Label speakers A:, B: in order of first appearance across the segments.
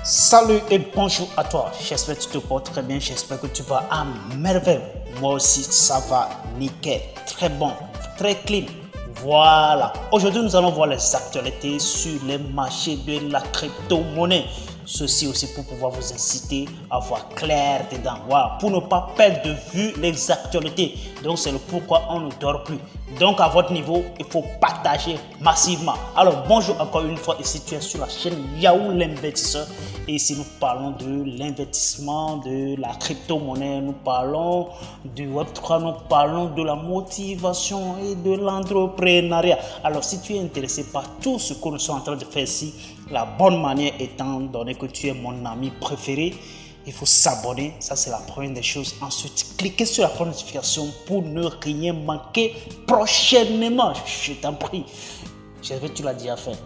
A: Salut et bonjour à toi, j'espère que tu te portes très bien, j'espère que tu vas à merveille. Moi aussi ça va nickel, très bon, très clean. Voilà, aujourd'hui nous allons voir les actualités sur les marchés de la crypto-monnaie. Ceci aussi pour pouvoir vous inciter à voir clair dedans. Voilà, pour ne pas perdre de vue les actualités. Donc c'est le pourquoi on ne dort plus. Donc à votre niveau, il faut partager massivement. Alors bonjour encore une fois, ici tu es sur la chaîne Yahoo l'investisseur. Et ici nous parlons de l'investissement, de la crypto-monnaie, nous parlons du Web3, nous parlons de la motivation et de l'entrepreneuriat. Alors si tu es intéressé par tout ce que nous sommes en train de faire ici, la bonne manière étant donné que tu es mon ami préféré, il faut s'abonner, ça c'est la première des choses. Ensuite, cliquez sur la notification pour ne rien manquer prochainement. Je t'en prie. J'espère que tu l'as déjà fait.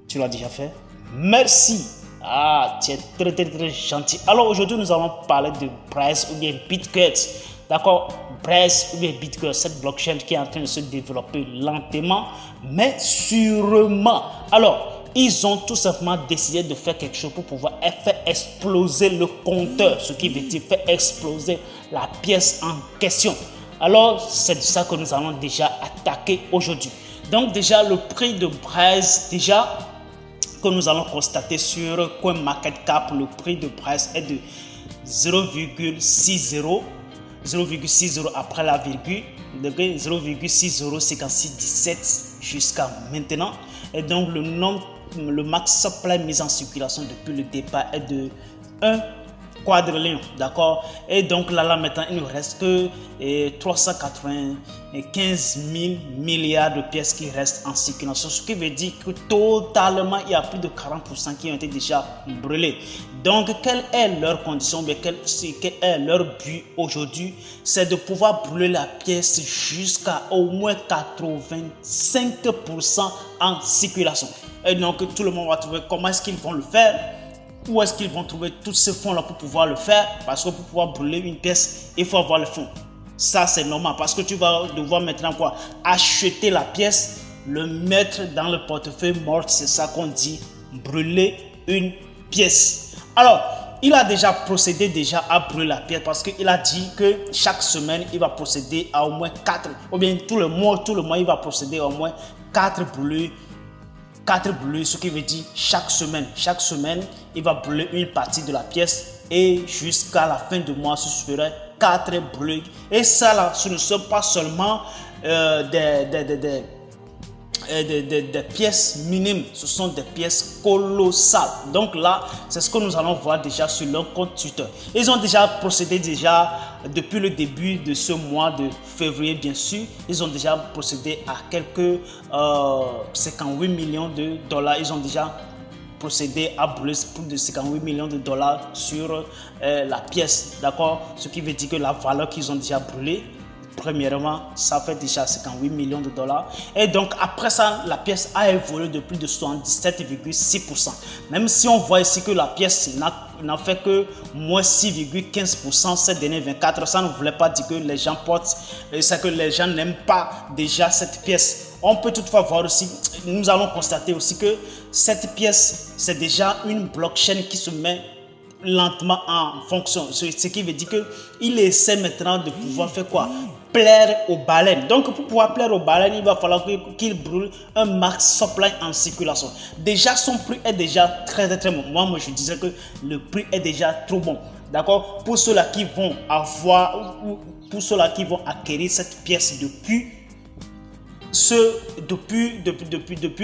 A: Tu l'as déjà fait? Merci. Ah, tu es très gentil. Alors aujourd'hui, nous allons parler de Braze ou bien Bitcoin. D'accord? Braze ou bien Bitcoin, cette blockchain qui est en train de se développer lentement, mais sûrement. Alors, ils ont tout simplement décidé de faire quelque chose pour pouvoir faire exploser le compteur, ce qui veut dire faire exploser la pièce en question. Alors, c'est de ça que nous allons déjà attaquer aujourd'hui. Donc déjà, le prix de Braze, déjà, que nous allons constater sur CoinMarketCap, le prix de Braze est de 0,60 après la virgule, 0,605617 jusqu'à maintenant. Et donc le max supply mis en circulation depuis le départ est de 1 quadrillion, d'accord. Et donc là maintenant il nous reste que 395 000 milliards de pièces qui restent en circulation, ce qui veut dire que totalement il y a plus de 40% qui ont été déjà brûlés. Donc quelle est leur condition, mais quel est leur but aujourd'hui? C'est de pouvoir brûler la pièce jusqu'à au moins 85% en circulation. Et donc tout le monde va trouver comment est-ce qu'ils vont le faire. Où est-ce qu'ils vont trouver tous ces fonds-là pour pouvoir le faire? Parce que pour pouvoir brûler une pièce, il faut avoir le fonds. Ça, c'est normal parce que tu vas devoir maintenant quoi? Acheter la pièce, le mettre dans le portefeuille mort. C'est ça qu'on dit brûler une pièce. Alors, il a déjà procédé à brûler la pièce parce qu'il a dit que chaque semaine, il va procéder à au moins 4, ou bien tout le mois, il va procéder à au moins 4 brûlures. 4 brûlures, ce qui veut dire chaque semaine, il va brûler une partie de la pièce et jusqu'à la fin du mois, ce serait 4 brûlures. Et ça là, ce ne sont pas seulement des pièces minimes, ce sont des pièces colossales. Donc là, c'est ce que nous allons voir déjà sur leur compte Twitter. Ils ont déjà procédé depuis le début de ce mois de février, bien sûr. Ils ont déjà procédé à quelques 58 millions de dollars. Ils ont déjà procédé à brûler plus de 58 millions de dollars sur la pièce, d'accord? Ce qui veut dire que la valeur qu'ils ont déjà brûlée, premièrement, ça fait déjà 58 millions de dollars. Et donc, après ça, la pièce a évolué de plus de 77,6%. Même si on voit ici que la pièce n'a fait que moins 6,15% ces derniers 24 heures, ça ne voulait pas dire que les gens portent, c'est que les gens n'aiment pas déjà cette pièce. On peut toutefois voir aussi, nous allons constater aussi que cette pièce, c'est déjà une blockchain qui se met lentement en fonction, ce qui veut dire qu'il essaie maintenant de pouvoir faire quoi? Plaire aux baleines. Donc pour pouvoir plaire aux baleines, il va falloir qu'il brûle un max supply en circulation. Déjà son prix est déjà très bon. Moi je disais que le prix est déjà trop bon, d'accord. Pour ceux-là qui vont acquérir cette pièce depuis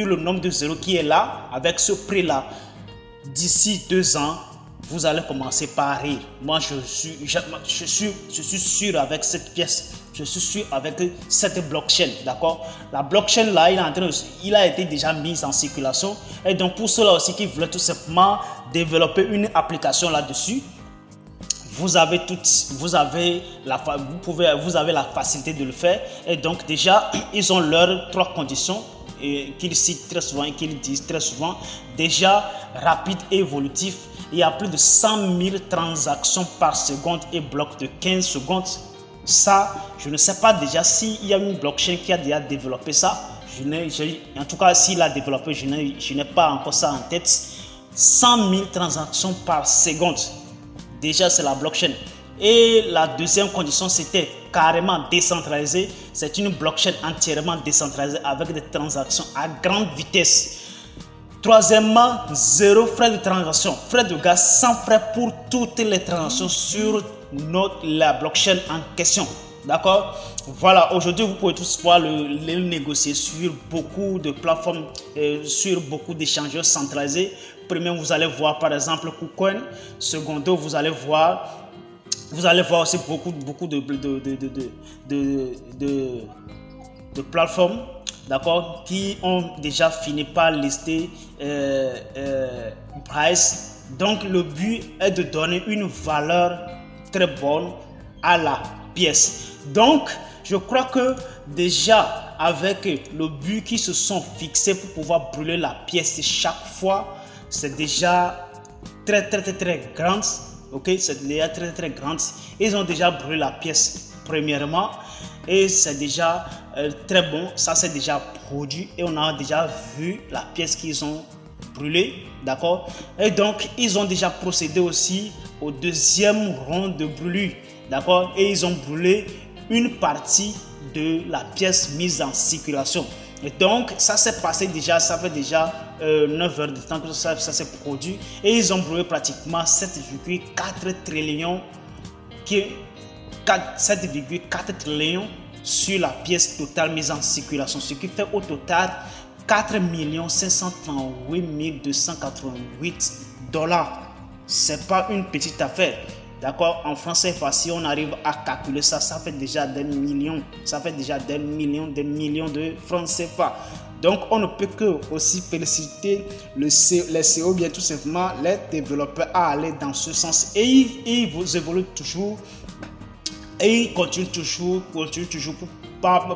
A: le nombre de zéros qui est là, avec ce prix là, d'ici 2 ans, vous allez commencer par rire. Moi, je suis sûr avec cette pièce. Je suis sûr avec cette blockchain, d'accord? La blockchain là, il a été déjà mise en circulation. Et donc, pour ceux-là aussi qui veulent tout simplement développer une application là-dessus, vous avez la facilité de le faire. Et donc, déjà, ils ont leurs 3 conditions qu'ils citent très souvent et qu'ils disent très souvent. Déjà, rapide et évolutif. Il y a plus de 100 000 transactions par seconde et bloc de 15 secondes. Ça, je ne sais pas déjà s'il y a une blockchain qui a déjà développé ça. En tout cas, s'il a développé, je n'ai pas encore ça en tête. 100 000 transactions par seconde. Déjà, c'est la blockchain. Et la deuxième condition, c'était carrément décentralisé. C'est une blockchain entièrement décentralisée avec des transactions à grande vitesse. Troisièmement, zéro frais de transaction, frais de gaz sans frais pour toutes les transactions sur la blockchain en question. D'accord? Voilà, aujourd'hui, vous pouvez tous pouvoir le négocier sur beaucoup de plateformes, sur beaucoup d'échangeurs centralisés. Premier, vous allez voir par exemple KuCoin. Secondo, vous allez voir aussi beaucoup de plateformes, d'accord, qui ont déjà fini par lister price. Donc le but est de donner une valeur très bonne à la pièce. Donc je crois que déjà avec le but qui se sont fixés pour pouvoir brûler la pièce chaque fois, c'est déjà très grande. Ok, c'est déjà très grande. Ils ont déjà brûlé la pièce premièrement et c'est déjà très bon. Ça c'est déjà produit et on a déjà vu la pièce qu'ils ont brûlée, d'accord. Et donc ils ont déjà procédé aussi au deuxième round de brûlure, d'accord. Et ils ont brûlé une partie de la pièce mise en circulation. Et donc ça s'est passé déjà, ça fait déjà 9 heures de temps que ça s'est produit et ils ont brûlé pratiquement 7,4 trillions 7,4 trillions sur la pièce totale mise en circulation, ce qui fait au total 4 538 288 $. C'est pas une petite affaire. D'accord, en français facile, on arrive à calculer ça, ça fait déjà des millions, de francs CFA. Donc, on ne peut que aussi féliciter les CEO, bien tout simplement les développeurs à aller dans ce sens. Et ils évoluent toujours et ils continuent toujours pour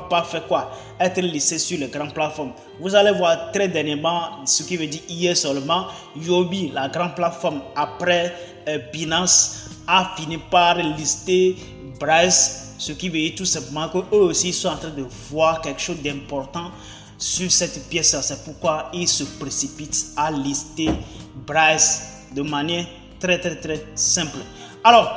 A: pas faire quoi? Être lissés sur les grandes plateformes. Vous allez voir très dernièrement, ce qui veut dire hier seulement, Huobi, la grande plateforme après Binance, a fini par lister Bryce, ce qui veut dire tout simplement qu'eux aussi sont en train de voir quelque chose d'important sur cette pièce. C'est pourquoi ils se précipitent à lister Bryce de manière très simple. Alors,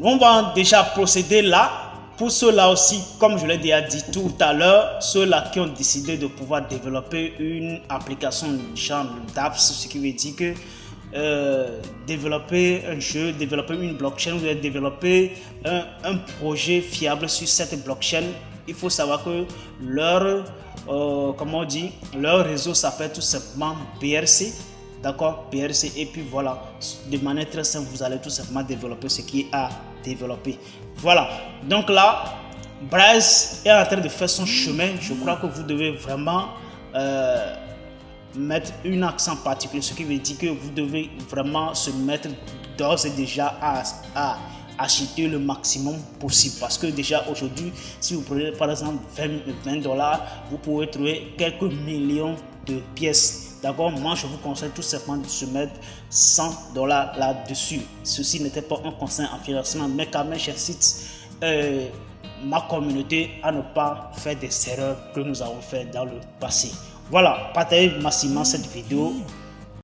A: on va déjà procéder là. Pour ceux-là aussi, comme je l'ai déjà dit tout à l'heure, ceux-là qui ont décidé de pouvoir développer une application genre d'apps, ce qui veut dire que développer un jeu, développer une blockchain, ou développer un projet fiable sur cette blockchain, il faut savoir que leur réseau s'appelle tout simplement BRC. D'accord, BRC, et puis voilà, de manière très simple, vous allez tout simplement développer ce qui est à développer. Voilà, donc là, Bryce est en train de faire son chemin. Je crois que vous devez vraiment mettre un accent particulier, ce qui veut dire que vous devez vraiment se mettre d'ores et déjà à acheter le maximum possible, parce que déjà aujourd'hui, si vous prenez par exemple 20 $, vous pouvez trouver quelques millions de pièces. D'accord, moi je vous conseille tout simplement de se mettre 100 $ là-dessus. Ceci n'était pas un conseil en financement, mais quand même j'incite ma communauté à ne pas faire des erreurs que nous avons fait dans le passé. Voilà, partagez massivement cette vidéo.